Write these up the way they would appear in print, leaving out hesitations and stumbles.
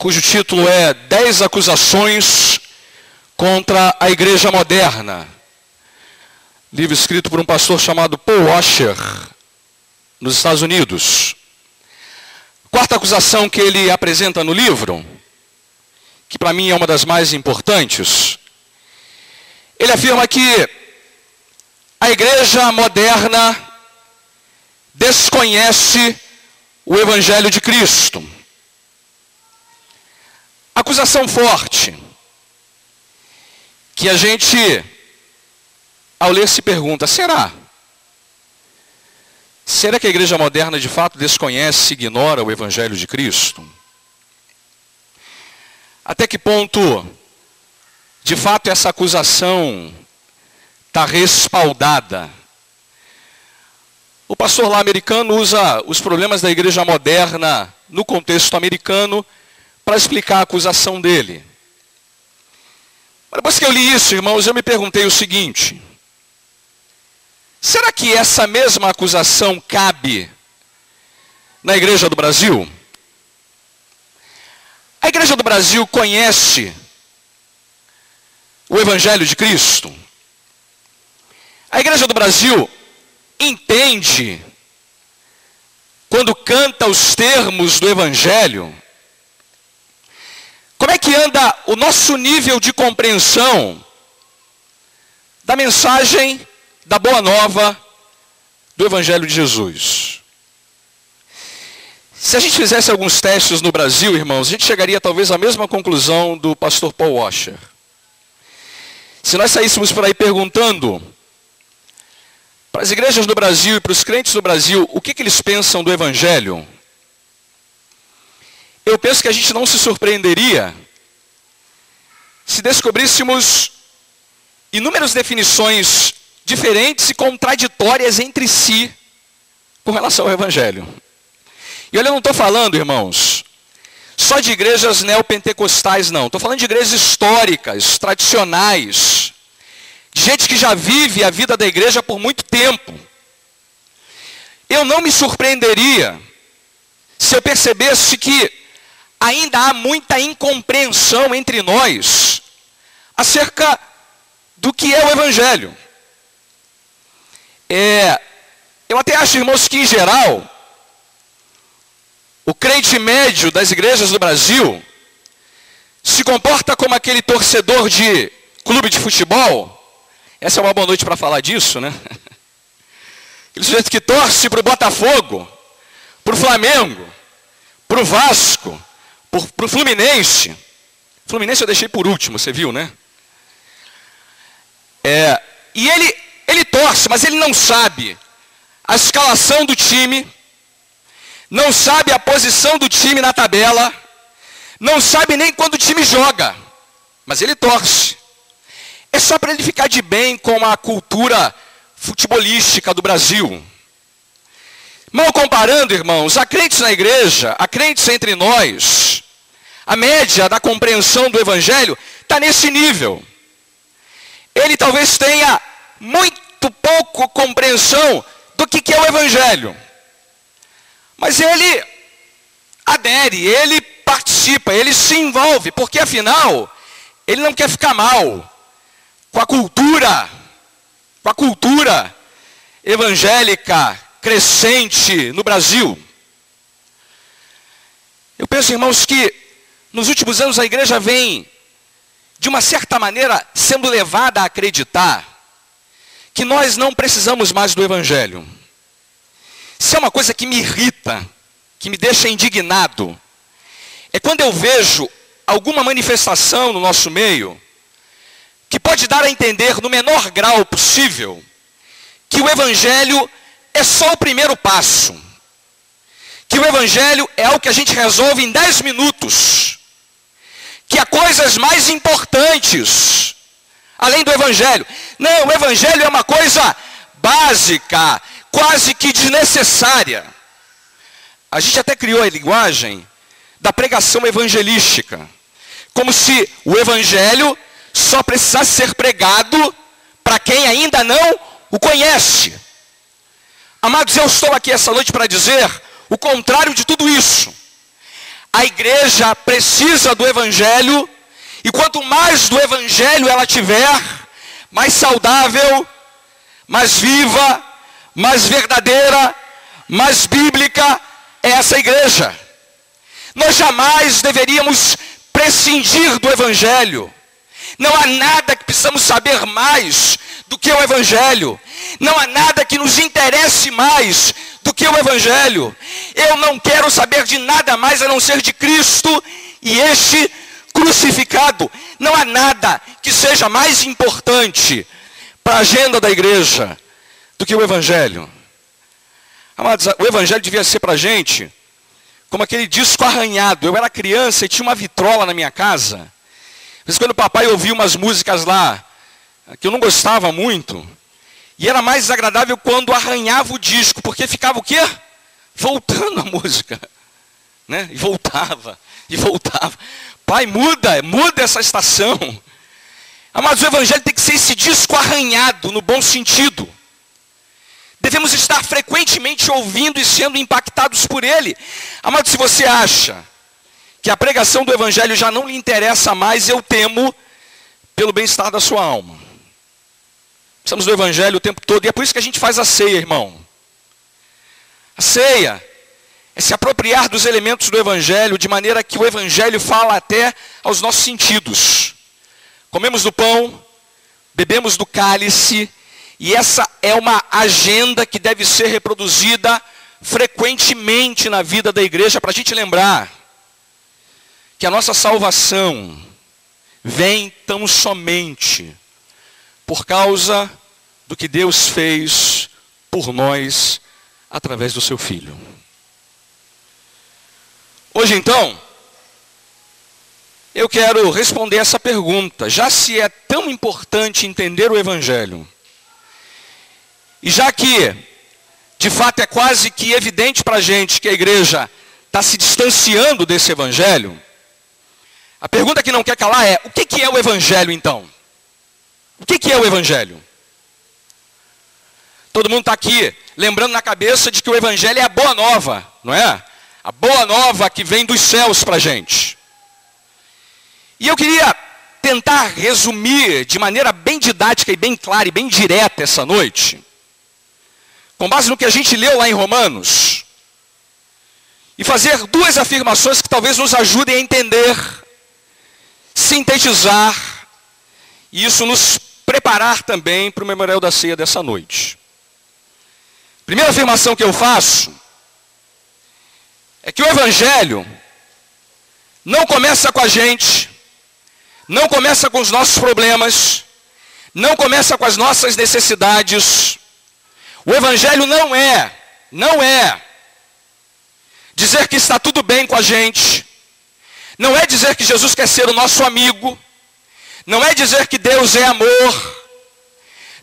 cujo título é 10 acusações contra a Igreja Moderna. Livro escrito por um pastor chamado Paul Washer, nos Estados Unidos. Quarta acusação que ele apresenta no livro, que para mim é uma das mais importantes, ele afirma que a Igreja Moderna desconhece o Evangelho de Cristo. Acusação forte, que a gente, ao ler, se pergunta, será? Será que a Igreja Moderna de fato desconhece e ignora o Evangelho de Cristo? Até que ponto, de fato, essa acusação está respaldada? O pastor lá americano usa os problemas da Igreja Moderna no contexto americano para explicar a acusação dele. Mas depois que eu li isso, irmãos, eu me perguntei o seguinte: será que essa mesma acusação cabe na Igreja do Brasil? A Igreja do Brasil conhece o Evangelho de Cristo? A Igreja do Brasil entende, quando canta os termos do Evangelho? Como é que anda o nosso nível de compreensão da mensagem da Boa Nova do Evangelho de Jesus? Se a gente fizesse alguns testes no Brasil, irmãos, a gente chegaria talvez à mesma conclusão do pastor Paul Washer. Se nós saíssemos por aí perguntando para as igrejas do Brasil e para os crentes do Brasil o que eles pensam do Evangelho, eu penso que a gente não se surpreenderia se descobríssemos inúmeras definições diferentes e contraditórias entre si com relação ao Evangelho. E olha, eu não estou falando, irmãos, só de igrejas neopentecostais, não. Estou falando de igrejas históricas, tradicionais, de gente que já vive a vida da igreja por muito tempo. Eu não me surpreenderia se eu percebesse que ainda há muita incompreensão entre nós acerca do que é o Evangelho. Eu até acho, irmãos, que em geral, o crente médio das igrejas do Brasil se comporta como aquele torcedor de clube de futebol. Essa é uma boa noite para falar disso, né? Aquele sujeito que torce para o Botafogo, para o Flamengo, para o Vasco, para o Fluminense. Fluminense eu deixei por último, você viu, né? E ele torce, mas ele não sabe a escalação do time, não sabe a posição do time na tabela, não sabe nem quando o time joga, mas ele torce. É só para ele ficar de bem com a cultura futebolística do Brasil. Mal comparando, irmãos, há crentes na igreja, há crentes entre nós, a média da compreensão do Evangelho está nesse nível. Ele talvez tenha muito pouco compreensão do que é o Evangelho. Mas ele adere, ele participa, ele se envolve, porque afinal, ele não quer ficar mal com a cultura evangélica crescente no Brasil. Eu penso, irmãos, que nos últimos anos a igreja vem, de uma certa maneira, sendo levada a acreditar que nós não precisamos mais do Evangelho. Isso é uma coisa que me irrita, que me deixa indignado. É quando eu vejo alguma manifestação no nosso meio que pode dar a entender, no menor grau possível, que o Evangelho é só o primeiro passo. Que o Evangelho é algo que a gente resolve em 10 minutos. Que há coisas mais importantes, além do Evangelho. Não, o Evangelho é uma coisa básica, quase que desnecessária. A gente até criou a linguagem da pregação evangelística. Como se o Evangelho só precisasse ser pregado para quem ainda não o conhece. Amados, eu estou aqui essa noite para dizer o contrário de tudo isso. a igreja precisa do evangelho, e quanto mais do evangelho ela tiver, mais saudável, mais viva, mais verdadeira, mais bíblica é essa igreja. Nós jamais deveríamos prescindir do evangelho. Não há nada que precisamos saber mais do que o evangelho. Não há nada que nos interesse mais do que o evangelho. Eu não quero saber de nada mais a não ser de Cristo e este crucificado. Não há nada que seja mais importante para a agenda da igreja do que o evangelho. Amados, o evangelho devia ser para a gente como aquele disco arranhado. Eu era criança e tinha uma vitrola na minha casa. Às vezes quando o papai ouvia umas músicas lá, que eu não gostava muito, e era mais desagradável quando arranhava o disco, porque ficava o quê? Voltando a música, né? E voltava, e voltava. Pai, muda essa estação. Mas o evangelho tem que ser esse disco arranhado, no bom sentido. Devemos estar frequentemente ouvindo e sendo impactados por ele. Amado, se você acha que a pregação do evangelho já não lhe interessa mais, eu temo pelo bem-estar da sua alma. Precisamos do evangelho o tempo todo, e é por isso que a gente faz a ceia, irmão. A ceia é se apropriar dos elementos do evangelho, de maneira que o evangelho fala até aos nossos sentidos. Comemos do pão, bebemos do cálice, e essa é uma agenda que deve ser reproduzida frequentemente na vida da igreja, para a gente lembrar que a nossa salvação vem tão somente por causa do que Deus fez por nós através do seu Filho. Hoje então, eu quero responder essa pergunta. Já se é tão importante entender o evangelho, e já que, de fato, é quase que evidente para a gente que a igreja está se distanciando desse evangelho, a pergunta que não quer calar é: o que é o evangelho então? O que é o evangelho? Todo mundo está aqui lembrando na cabeça de que o evangelho é a boa nova, não é? A boa nova que vem dos céus para a gente. E eu queria tentar resumir de maneira bem didática e bem clara e bem direta essa noite, com base no que a gente leu lá em Romanos, e fazer duas afirmações que talvez nos ajudem a entender, sintetizar, e isso nos preparar também para o memorial da ceia dessa noite. Primeira afirmação que eu faço é que o evangelho não começa com a gente, não começa com os nossos problemas, não começa com as nossas necessidades. O evangelho não é dizer que está tudo bem com a gente, não é dizer que Jesus quer ser o nosso amigo, não é dizer que Deus é amor,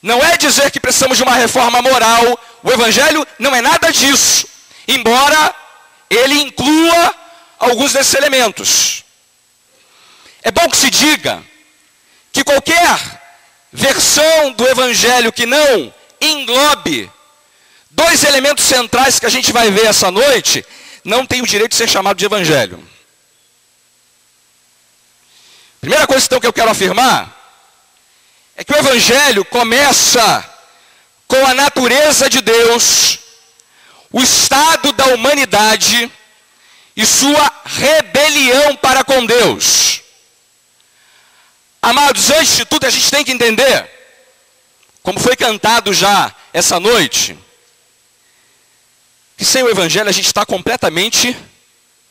não é dizer que precisamos de uma reforma moral. O evangelho não é nada disso, embora ele inclua alguns desses elementos. É bom que se diga que qualquer versão do evangelho que não englobe dois elementos centrais que a gente vai ver essa noite, não tem o direito de ser chamado de evangelho. Primeira coisa então que eu quero afirmar é que o evangelho começa com a natureza de Deus, o estado da humanidade e sua rebelião para com Deus. Amados, antes de tudo a gente tem que entender, como foi cantado já essa noite, que sem o evangelho a gente está completamente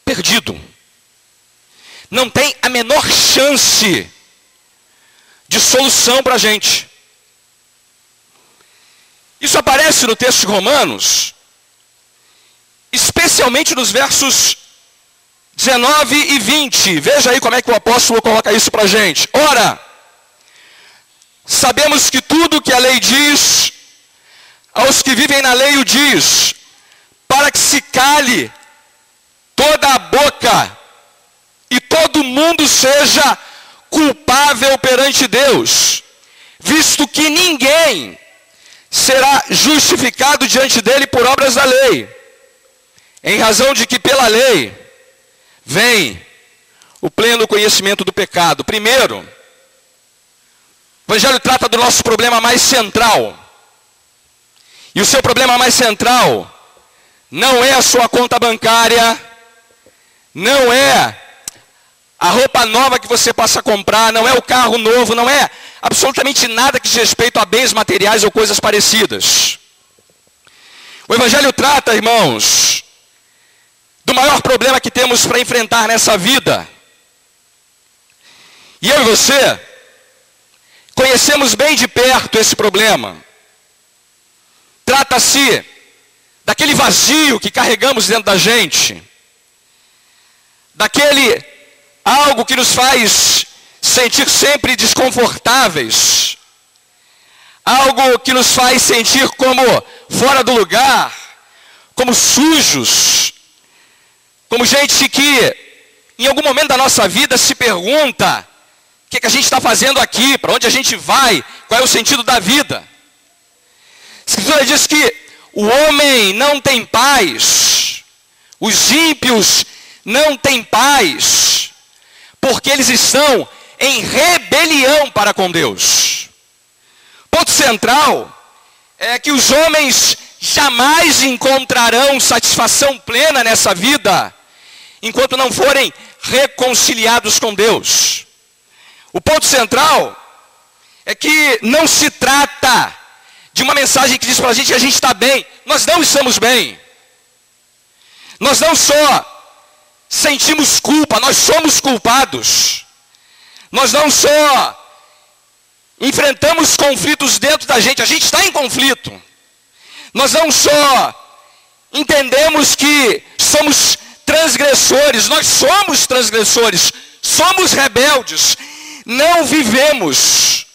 perdido. Não tem a menor chance de solução para a gente. Isso aparece no texto de Romanos, especialmente nos versos 19 e 20. Veja aí como é que o apóstolo coloca isso para a gente. Ora, sabemos que tudo que a lei diz, aos que vivem na lei o diz, para que se cale toda a boca e todo mundo seja culpável perante Deus, visto que ninguém será justificado diante dele por obras da lei, em razão de que pela lei vem o pleno conhecimento do pecado. Primeiro, o Evangelho trata do nosso problema mais central. E o seu problema mais central não é a sua conta bancária, não é a roupa nova que você passa a comprar, não é o carro novo, não é absolutamente nada que diz respeito a bens materiais ou coisas parecidas. O Evangelho trata, irmãos, do maior problema que temos para enfrentar nessa vida. E eu e você conhecemos bem de perto esse problema. Trata-se daquele vazio que carregamos dentro da gente, daquele algo que nos faz sentir sempre desconfortáveis, algo que nos faz sentir como fora do lugar, como sujos, como gente que em algum momento da nossa vida se pergunta: o que a gente está fazendo aqui? Para onde a gente vai? Qual é o sentido da vida? A Escritura diz que o homem não tem paz, os ímpios não têm paz, porque eles estão em rebelião para com Deus. Ponto central é que os homens jamais encontrarão satisfação plena nessa vida, enquanto não forem reconciliados com Deus. O ponto central é que não se trata de uma mensagem que diz para a gente que a gente está bem. Nós não estamos bem. Nós não só sentimos culpa, nós somos culpados. Nós não só enfrentamos conflitos dentro da gente, a gente está em conflito. Nós não só entendemos que somos transgressores, nós somos transgressores, somos rebeldes. Não vivemos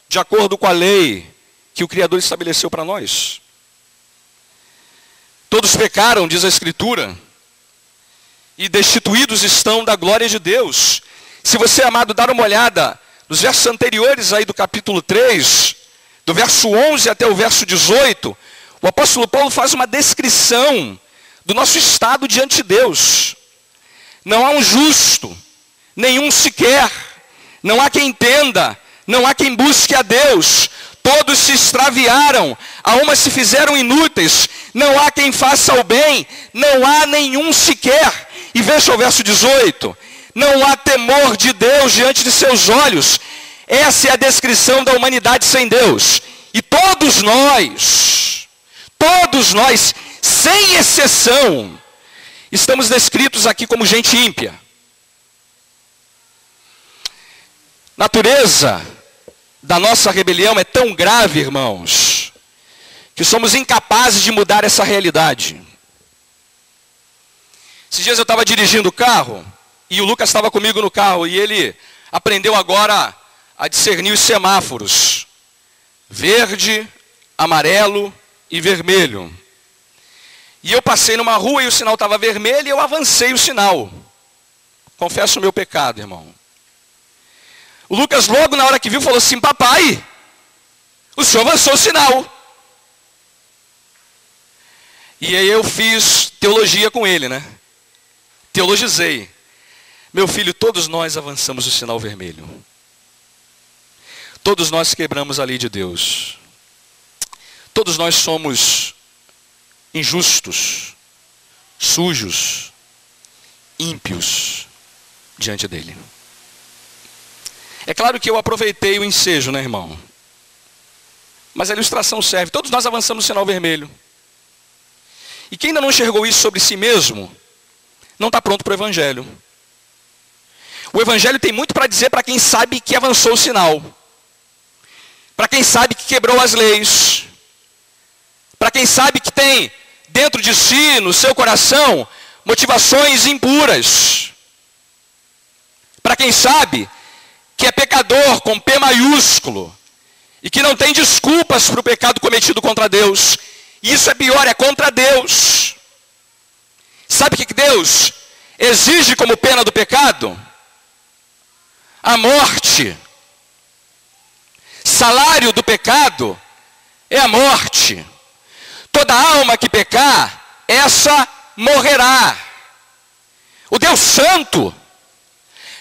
de acordo com a lei que o Criador estabeleceu para nós. Todos pecaram, diz a Escritura, e destituídos estão da glória de Deus. Se você, amado, dar uma olhada nos versos anteriores aí do capítulo 3, do verso 11 até o verso 18, o apóstolo Paulo faz uma descrição do nosso estado diante de Deus. Não há um justo, nenhum sequer. Não há quem entenda, não há quem busque a Deus. Todos se extraviaram, a uma se fizeram inúteis. Não há quem faça o bem, não há nenhum sequer. E veja o verso 18. Não há temor de Deus diante de seus olhos. Essa é a descrição da humanidade sem Deus. E todos nós, sem exceção, estamos descritos aqui como gente ímpia. Natureza da nossa rebelião é tão grave, irmãos, que somos incapazes de mudar essa realidade. Esses dias eu estava dirigindo o carro, e o Lucas estava comigo no carro, e ele aprendeu agora a discernir os semáforos. Verde, amarelo e vermelho. E eu passei numa rua e o sinal estava vermelho e eu avancei o sinal. Confesso o meu pecado, irmão. O Lucas logo na hora que viu falou assim: papai, o senhor avançou o sinal. E aí eu fiz teologia com ele, né? Teologizei. Meu filho, todos nós avançamos o sinal vermelho. Todos nós quebramos a lei de Deus. Todos nós somos injustos, sujos, ímpios diante dele. É claro que eu aproveitei o ensejo, né, irmão? Mas a ilustração serve. Todos nós avançamos o sinal vermelho. E quem ainda não enxergou isso sobre si mesmo, não está pronto para o Evangelho. O Evangelho tem muito para dizer para quem sabe que avançou o sinal. Para quem sabe que quebrou as leis. Para quem sabe que tem dentro de si, no seu coração, motivações impuras. Para quem sabe que é pecador com P maiúsculo e que não tem desculpas para o pecado cometido contra Deus. E isso é pior, é contra Deus. Sabe o que Deus exige como pena do pecado? A morte. Salário do pecado é a morte. Toda alma que pecar, essa morrerá. O Deus Santo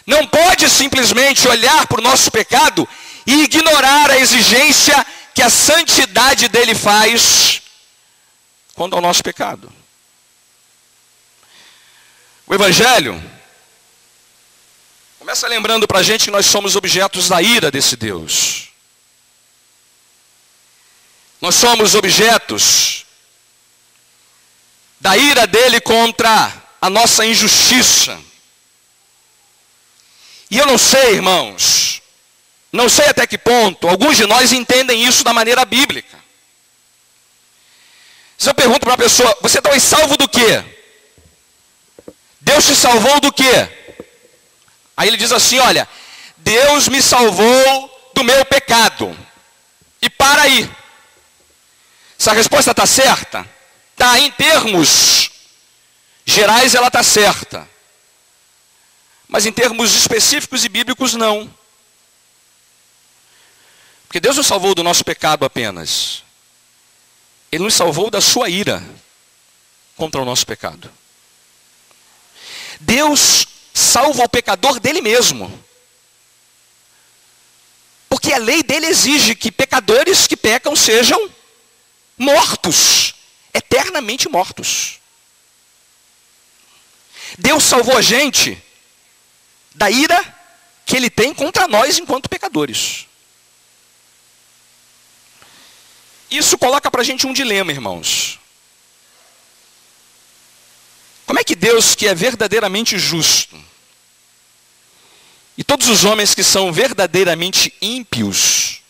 não pode simplesmente olhar para o nosso pecado e ignorar a exigência que a santidade dele faz quanto ao nosso pecado. O Evangelho começa lembrando para a gente que nós somos objetos da ira desse Deus. Nós somos objetos da ira dele contra a nossa injustiça. E eu não sei, irmãos, não sei até que ponto alguns de nós entendem isso da maneira bíblica. Se eu pergunto para a pessoa, você foi salvo do quê? Deus te salvou do quê? Aí ele diz assim, olha, Deus me salvou do meu pecado. E para aí. Se a resposta está certa, tá, em termos gerais ela está certa. Mas em termos específicos e bíblicos não. Porque Deus nos salvou do nosso pecado apenas. Ele nos salvou da sua ira contra o nosso pecado. Deus salva o pecador dele mesmo. Porque a lei dele exige que pecadores que pecam sejam mortos, eternamente mortos. Deus salvou a gente da ira que ele tem contra nós enquanto pecadores. Isso coloca para a gente um dilema, irmãos. Como é que Deus, que é verdadeiramente justo, e todos os homens que são verdadeiramente ímpios,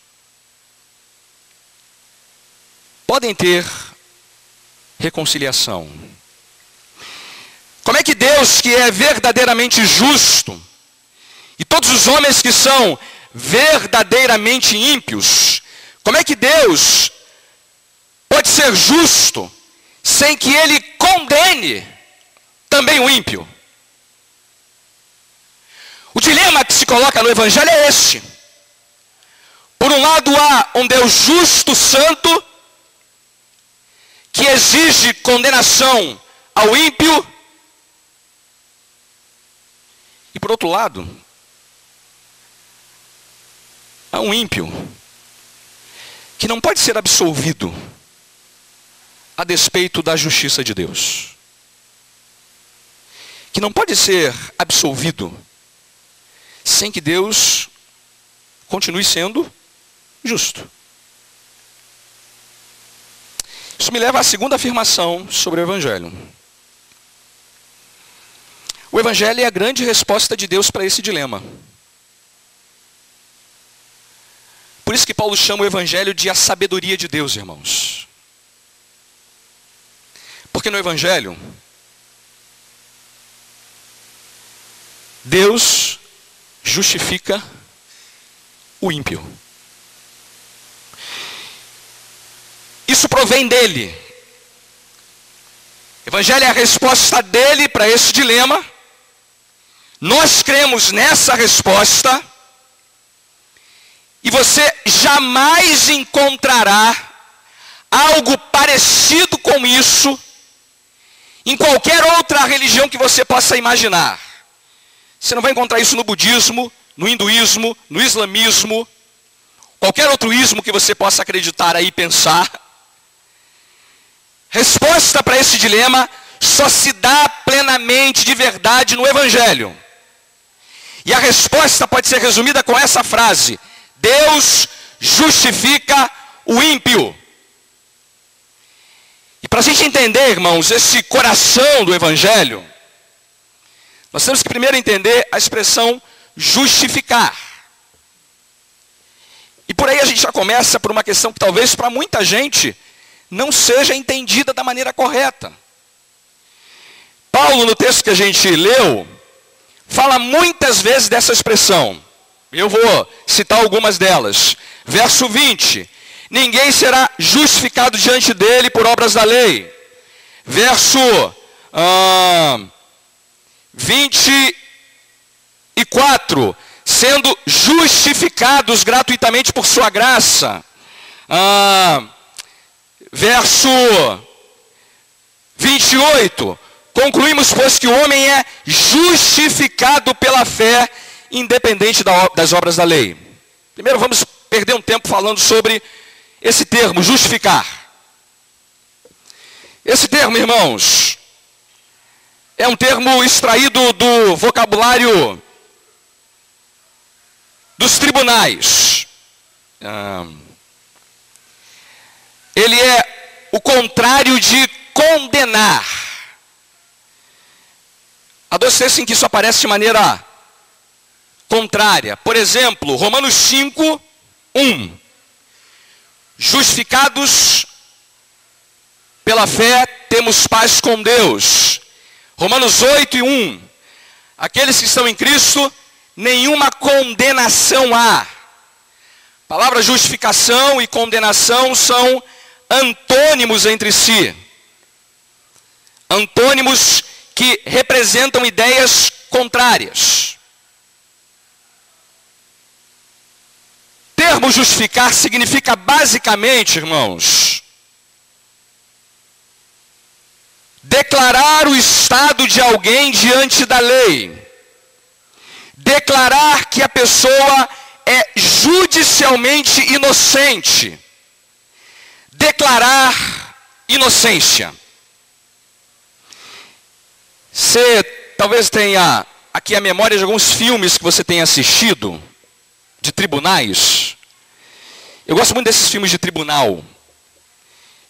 podem ter reconciliação? Como é que Deus, que é verdadeiramente justo, e todos os homens que são verdadeiramente ímpios, como é que Deus pode ser justo sem que ele condene também o ímpio? O dilema que se coloca no Evangelho é este. Por um lado há um Deus justo, santo, que exige condenação ao ímpio. E por outro lado, há um ímpio que não pode ser absolvido a despeito da justiça de Deus. Que não pode ser absolvido sem que Deus continue sendo justo. Isso me leva à segunda afirmação sobre o Evangelho. O Evangelho é a grande resposta de Deus para esse dilema. Por isso que Paulo chama o Evangelho de a sabedoria de Deus, irmãos. Porque no Evangelho, Deus justifica o ímpio. Isso provém dele. O Evangelho é a resposta dele para esse dilema. Nós cremos nessa resposta. E você jamais encontrará algo parecido com isso em qualquer outra religião que você possa imaginar. Você não vai encontrar isso no budismo, no hinduísmo, no islamismo, qualquer outro ismo que você possa acreditar aí e pensar. Resposta para esse dilema só se dá plenamente de verdade no Evangelho. E a resposta pode ser resumida com essa frase: Deus justifica o ímpio. E para a gente entender, irmãos, esse coração do Evangelho, nós temos que primeiro entender a expressão justificar. E por aí a gente já começa por uma questão que talvez para muita gente não seja entendida da maneira correta. Paulo, no texto que a gente leu, fala muitas vezes dessa expressão. Eu vou citar algumas delas. Verso 20. Ninguém será justificado diante dele por obras da lei. Verso 24. Sendo justificados gratuitamente por sua graça. Verso 28. Concluímos, pois, que o homem é justificado pela fé, independente das obras da lei. Primeiro vamos perder um tempo falando sobre esse termo, justificar. Esse termo, irmãos, é um termo extraído do vocabulário dos tribunais. Ele é o contrário de condenar. Há dois textos em que isso aparece de maneira contrária. Por exemplo, Romanos 5, 1. Justificados pela fé, temos paz com Deus. Romanos 8 e 1. Aqueles que estão em Cristo, nenhuma condenação há. Palavra justificação e condenação são antônimos entre si. Antônimos que representam ideias contrárias. O termo justificar significa basicamente, irmãos, declarar o estado de alguém diante da lei. Declarar que a pessoa é judicialmente inocente. Declarar inocência. Você talvez tenha aqui a memória de alguns filmes que você tenha assistido, de tribunais. Eu gosto muito desses filmes de tribunal.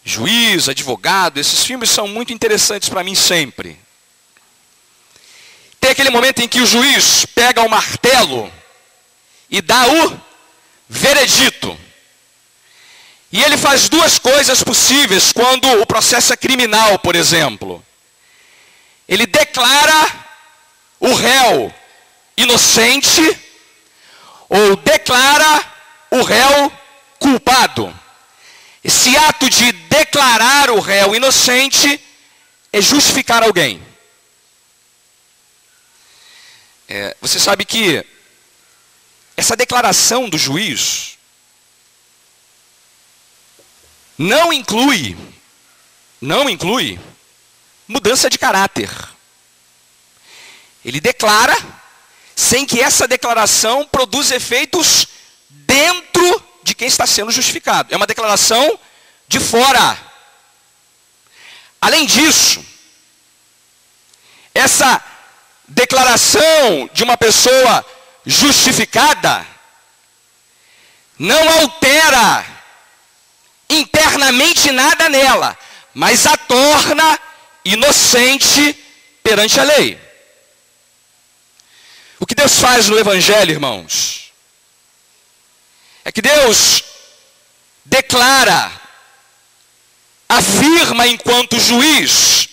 Juiz, advogado, esses filmes são muito interessantes para mim sempre. Tem aquele momento em que o juiz pega o martelo e dá o veredito. E ele faz duas coisas possíveis quando o processo é criminal, por exemplo. Ele declara o réu inocente ou declara o réu culpado. Esse ato de declarar o réu inocente é justificar alguém. Você sabe que essa declaração do juiz não inclui mudança de caráter. Ele declara sem que essa declaração produza efeitos dentro de quem está sendo justificado. É uma declaração de fora. Além disso, essa declaração de uma pessoa justificada não altera internamente nada nela, mas a torna inocente perante a lei. O que Deus faz no Evangelho, irmãos, é que Deus declara, afirma enquanto juiz,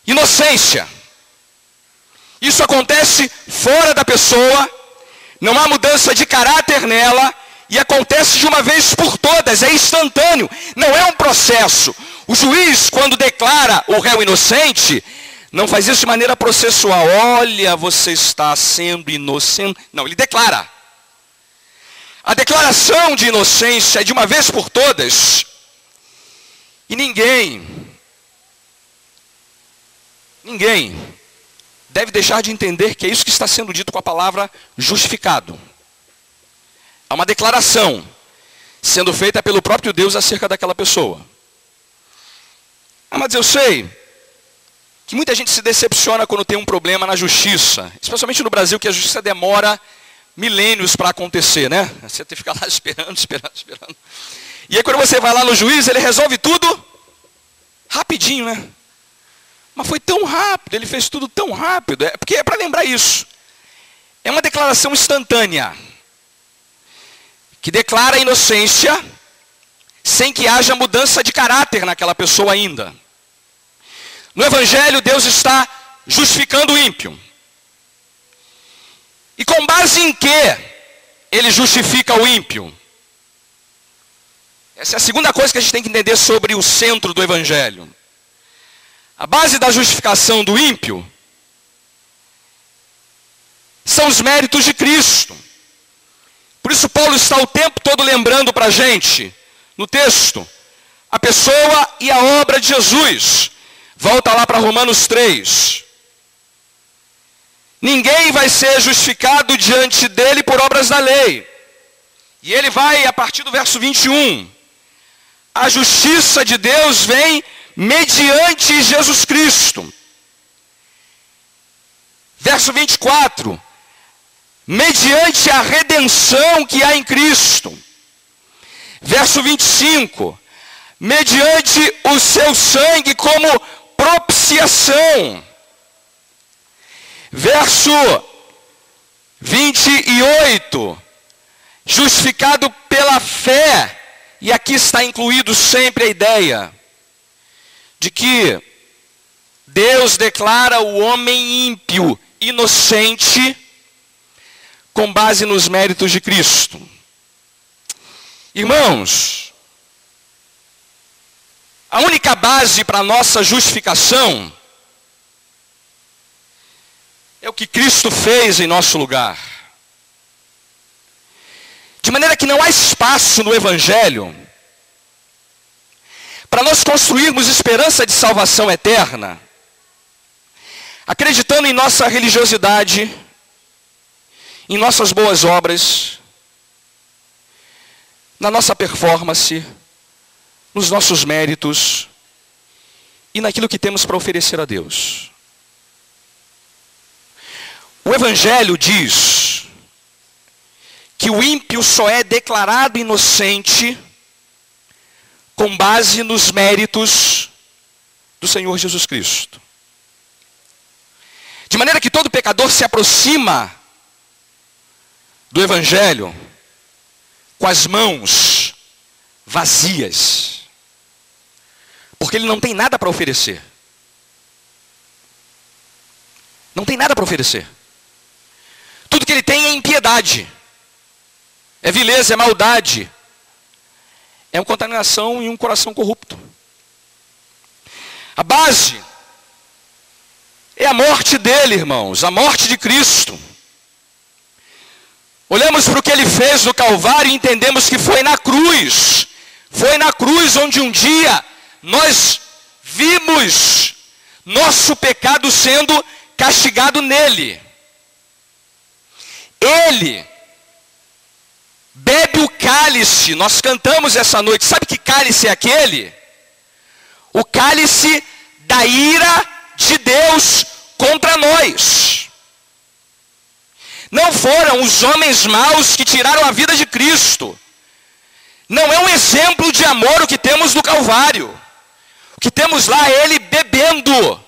inocência. Isso acontece fora da pessoa, não há mudança de caráter nela, e acontece de uma vez por todas, é instantâneo, não é um processo. O juiz, quando declara o réu inocente, não faz isso de maneira processual. Olha, você está sendo inocente. Não, ele declara. A declaração de inocência é de uma vez por todas, e ninguém deve deixar de entender que é isso que está sendo dito com a palavra justificado. Há uma declaração sendo feita pelo próprio Deus acerca daquela pessoa. Mas eu sei que muita gente se decepciona quando tem um problema na justiça, especialmente no Brasil, que a justiça demora milênios para acontecer, né? Você tem que ficar lá esperando. E aí quando você vai lá no juiz, ele resolve tudo rapidinho, né? Mas foi tão rápido, ele fez tudo tão rápido. Porque é para lembrar isso. É uma declaração instantânea, que declara a inocência, sem que haja mudança de caráter naquela pessoa ainda. No Evangelho, Deus está justificando o ímpio. E com base em que ele justifica o ímpio? Essa é a segunda coisa que a gente tem que entender sobre o centro do Evangelho. A base da justificação do ímpio são os méritos de Cristo. Por isso Paulo está o tempo todo lembrando para a gente, no texto, a pessoa e a obra de Jesus. Volta lá para Romanos 3. Ninguém vai ser justificado diante dele por obras da lei. E ele vai, a partir do verso 21. A justiça de Deus vem mediante Jesus Cristo. Verso 24. Mediante a redenção que há em Cristo. Verso 25. Mediante o seu sangue como propiciação. Verso 28. Justificado pela fé. E aqui está incluído sempre a ideia de que Deus declara o homem ímpio inocente com base nos méritos de Cristo. Irmãos, a única base para a nossa justificação é o que Cristo fez em nosso lugar. De maneira que não há espaço no Evangelho para nós construirmos esperança de salvação eterna, acreditando em nossa religiosidade, em nossas boas obras, na nossa performance, nos nossos méritos e naquilo que temos para oferecer a Deus. O Evangelho diz que o ímpio só é declarado inocente com base nos méritos do Senhor Jesus Cristo. De maneira que todo pecador se aproxima do Evangelho com as mãos vazias, porque ele não tem nada para oferecer. Não tem nada para oferecer. Tudo que ele tem é impiedade, é vileza, é maldade, é uma contaminação e um coração corrupto. A base é a morte dele, irmãos, a morte de Cristo. Olhamos para o que ele fez no Calvário e entendemos que foi na cruz. Foi na cruz onde um dia nós vimos nosso pecado sendo castigado nele. Ele bebe o cálice, nós cantamos essa noite. Sabe que cálice é aquele? O cálice da ira de Deus contra nós. Não foram os homens maus que tiraram a vida de Cristo. Não é um exemplo de amor o que temos no Calvário. O que temos lá é ele bebendo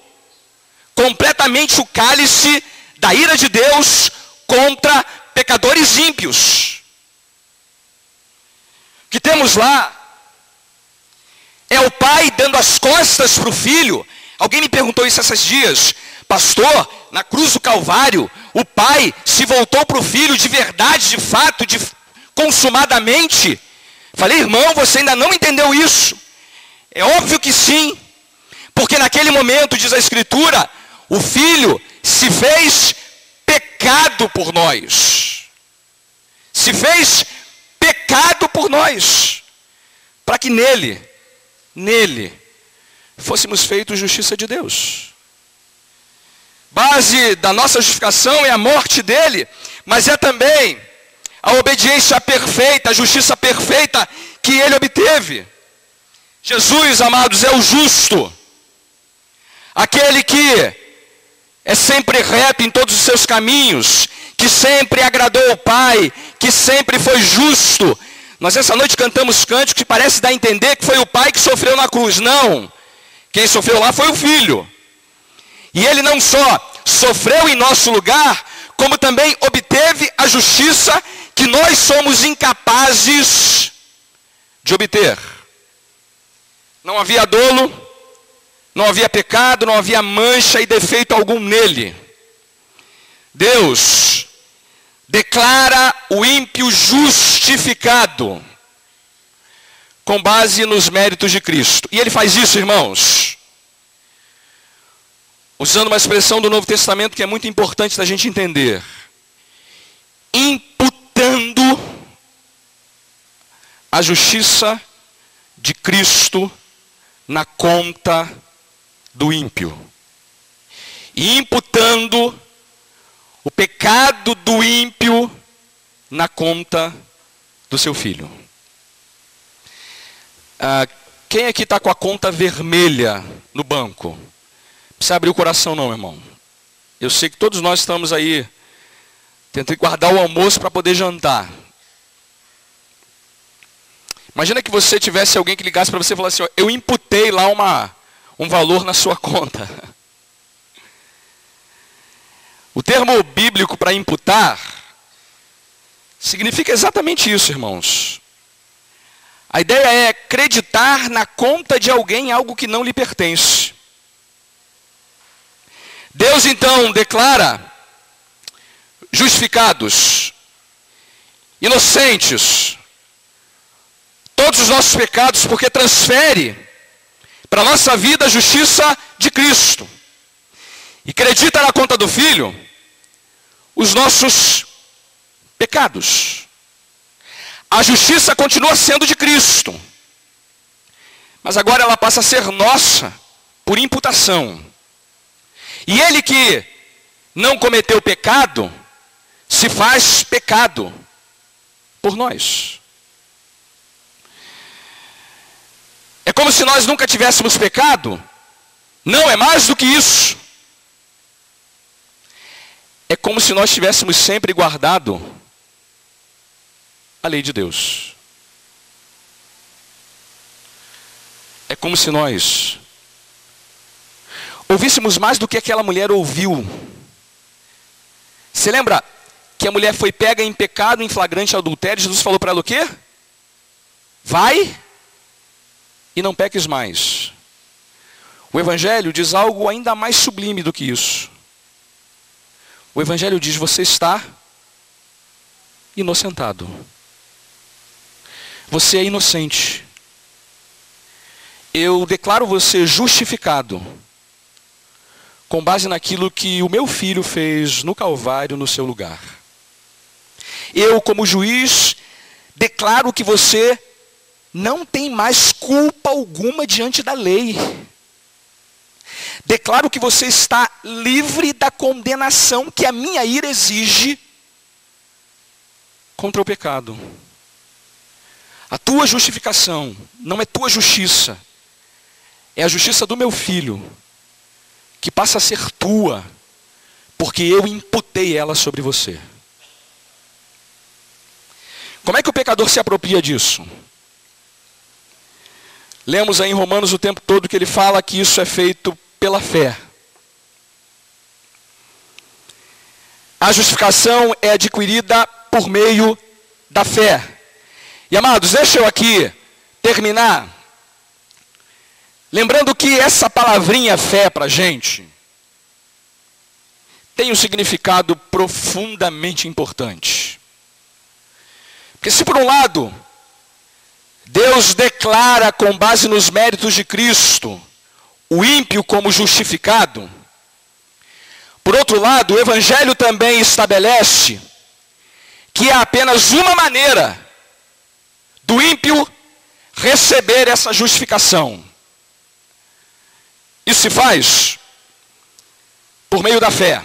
completamente o cálice da ira de Deus contra pecadores ímpios. O que temos lá é o pai dando as costas para o filho. Alguém me perguntou isso esses dias. Pastor, na cruz do Calvário, o pai se voltou para o filho de verdade, de fato, consumadamente. Falei, irmão, você ainda não entendeu isso. É óbvio que sim. Porque naquele momento, diz a Escritura, o filho se fez pecado por nós. Se fez pecado por nós. Para que nele, fôssemos feitos justiça de Deus. Base da nossa justificação é a morte dele, mas é também a obediência perfeita, a justiça perfeita que ele obteve. Jesus, amados, é o justo, aquele que é sempre reto em todos os seus caminhos, que sempre agradou ao Pai, que sempre foi justo. Nós essa noite cantamos cânticos que parece dar a entender que foi o Pai que sofreu na cruz. Não, quem sofreu lá foi o Filho. E ele não só sofreu em nosso lugar, como também obteve a justiça que nós somos incapazes de obter. Não havia dolo, não havia pecado, não havia mancha e defeito algum nele. Deus declara o ímpio justificado com base nos méritos de Cristo. E ele faz isso, irmãos, usando uma expressão do Novo Testamento que é muito importante da gente entender. Imputando a justiça de Cristo na conta do ímpio e imputando o pecado do ímpio na conta do seu filho. Quem aqui está com a conta vermelha no banco? Não precisa abrir o coração não, meu irmão. Eu sei que todos nós estamos aí tentando guardar o almoço para poder jantar. Imagina que você tivesse alguém que ligasse para você e falasse assim, eu imputei lá um valor na sua conta. O termo bíblico para imputar significa exatamente isso, irmãos. A ideia é acreditar na conta de alguém algo que não lhe pertence. Deus então declara justificados, inocentes, todos os nossos pecados, porque transfere para a nossa vida a justiça de Cristo. E acredita na conta do Filho os nossos pecados. A justiça continua sendo de Cristo, mas agora ela passa a ser nossa por imputação. E Ele que não cometeu pecado, se faz pecado por nós. É como se nós nunca tivéssemos pecado? Não, é mais do que isso. É como se nós tivéssemos sempre guardado a lei de Deus. É como se nós ouvíssemos mais do que aquela mulher ouviu. Você lembra que a mulher foi pega em pecado, em flagrante adultério? Jesus falou para ela o quê? Vai e não peques mais. O Evangelho diz algo ainda mais sublime do que isso. O Evangelho diz, você está inocentado. Você é inocente. Eu declaro você justificado com base naquilo que o meu filho fez no Calvário no seu lugar. Eu, como juiz, declaro que você não tem mais culpa alguma diante da lei. Declaro que você está livre da condenação que a minha ira exige contra o pecado. A tua justificação não é tua justiça, é a justiça do meu filho, que passa a ser tua, porque eu imputei ela sobre você. Como é que o pecador se apropria disso? Lemos aí em Romanos o tempo todo que ele fala que isso é feito pela fé. A justificação é adquirida por meio da fé. E amados, deixa eu aqui terminar lembrando que essa palavrinha fé para a gente tem um significado profundamente importante. Porque se por um lado Deus declara com base nos méritos de Cristo o ímpio como justificado, por outro lado o Evangelho também estabelece que há apenas uma maneira do ímpio receber essa justificação. Isso se faz por meio da fé.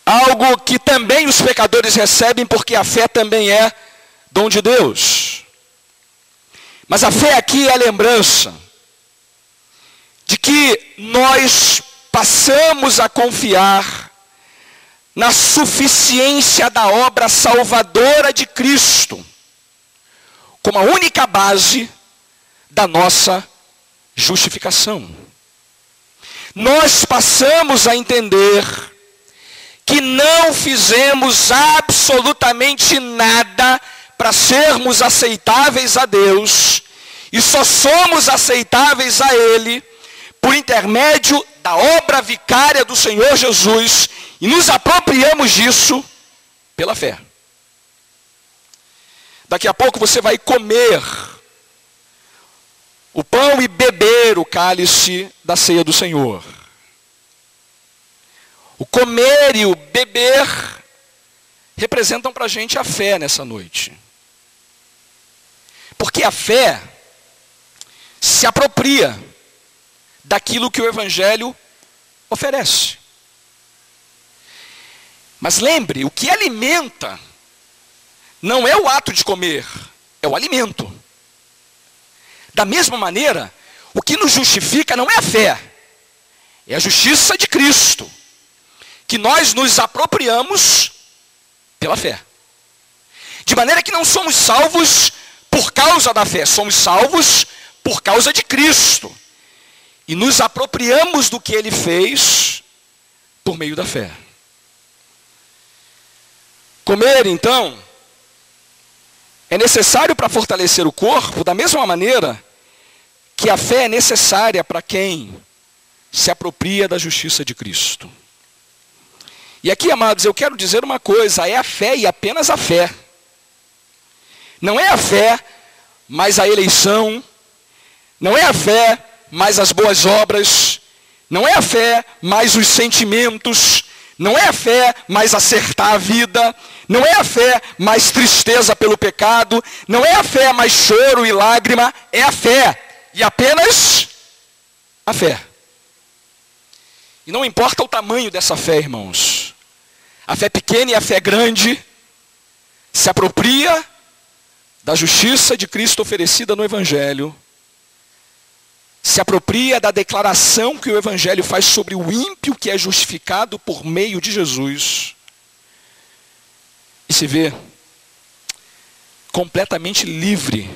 Algo que também os pecadores recebem, porque a fé também é dom de Deus. Mas a fé aqui é a lembrança de que nós passamos a confiar na suficiência da obra salvadora de Cristo, como a única base da nossa justificação. Nós passamos a entender que não fizemos absolutamente nada para sermos aceitáveis a Deus, e só somos aceitáveis a Ele por intermédio da obra vicária do Senhor Jesus, e nos apropriamos disso pela fé. Daqui a pouco você vai comer o pão e beber o cálice da ceia do Senhor. O comer e o beber representam para a gente a fé nessa noite. Porque a fé se apropria daquilo que o Evangelho oferece. Mas lembre, o que alimenta não é o ato de comer, é o alimento. Da mesma maneira, o que nos justifica não é a fé, é a justiça de Cristo, que nós nos apropriamos pela fé. De maneira que não somos salvos por causa da fé, somos salvos por causa de Cristo. E nos apropriamos do que Ele fez por meio da fé. Comer, então, é necessário para fortalecer o corpo, da mesma maneira que a fé é necessária para quem se apropria da justiça de Cristo. E aqui, amados, eu quero dizer uma coisa, é a fé e apenas a fé. Não é a fé, mas a eleição, não é a fé, mais as boas obras, não é a fé, mais os sentimentos, não é a fé, mais acertar a vida, não é a fé, mais tristeza pelo pecado, não é a fé, mais choro e lágrima, é a fé, e apenas a fé. E não importa o tamanho dessa fé, irmãos, a fé pequena e a fé grande se apropria da justiça de Cristo oferecida no Evangelho, se apropria da declaração que o Evangelho faz sobre o ímpio que é justificado por meio de Jesus, e se vê completamente livre